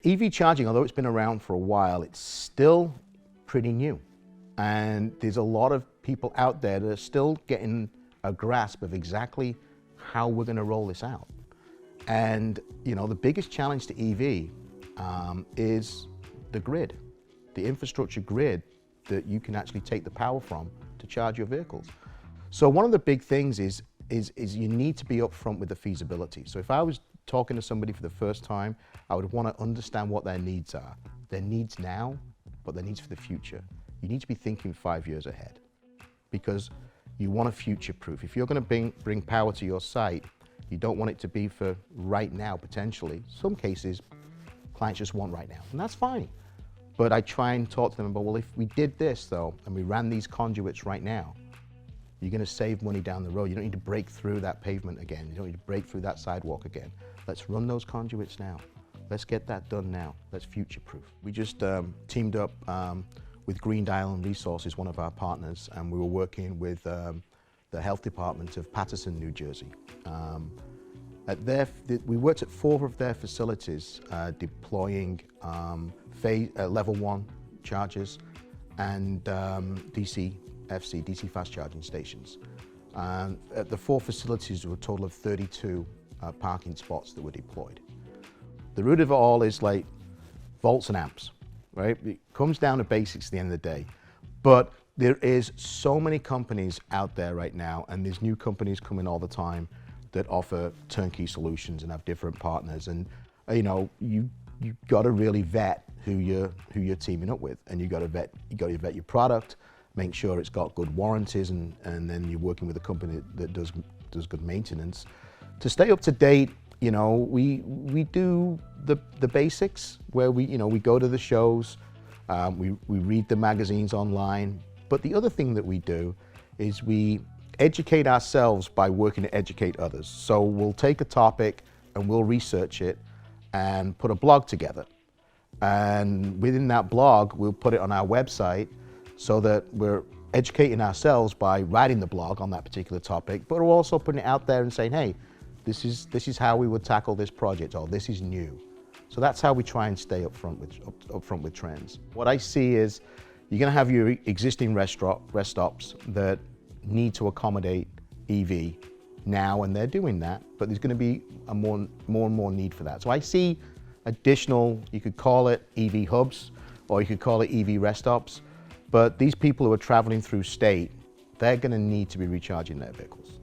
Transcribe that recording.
EV charging, although it's been around for a while, it's still pretty new. And there's a lot of people out there that are still getting a grasp of exactly how we're going to roll this out. And, you know, the biggest challenge to EV is the grid, the infrastructure grid that you can actually take the power from to charge your vehicles. So one of the big things is you need to be upfront with the feasibility. So if I was talking to somebody for the first time, I would want to understand what their needs are. Their needs now, but their needs for the future. You need to be thinking 5 years ahead because you want to future-proof. If you're going to bring power to your site, you don't want it to be for right now, potentially. Some cases, clients just want right now, and that's fine. But I try and talk to them about, well, if we did this though, and we ran these conduits right now, you're going to save money down the road. You don't need to break through that pavement again. You don't need to break through that sidewalk again. Let's run those conduits now. Let's get that done now. Let's future-proof. We just teamed up with Green Island Resources, one of our partners, and we were working with the health department of Paterson, New Jersey. We worked at 4 of their facilities deploying level 1 chargers and DC fast charging stations. At the 4 facilities, there were a total of 32 parking spots that were deployed. The root of it all is like volts and amps, right? It comes down to basics at the end of the day. But there is so many companies out there right now, and there's new companies coming all the time that offer turnkey solutions and have different partners. And you know, you got to really vet who you're teaming up with, and you got to vet your product, make sure it's got good warranties, and then you're working with a company that does good maintenance. To stay up to date, you know, we do the basics where we go to the shows, we read the magazines online. But the other thing that we do is we educate ourselves by working to educate others. So we'll take a topic and we'll research it and put a blog together. And within that blog, we'll put it on our website so that we're educating ourselves by writing the blog on that particular topic, but we're also putting it out there and saying, hey, this is how we would tackle this project, or this is new. So that's how we try and stay up front with trends. What I see is you're going to have your existing rest stops that need to accommodate EV now, and they're doing that, but there's going to be a more and more need for that. So I see additional, you could call it EV hubs, or you could call it EV rest stops, but these people who are traveling through state, they're going to need to be recharging their vehicles.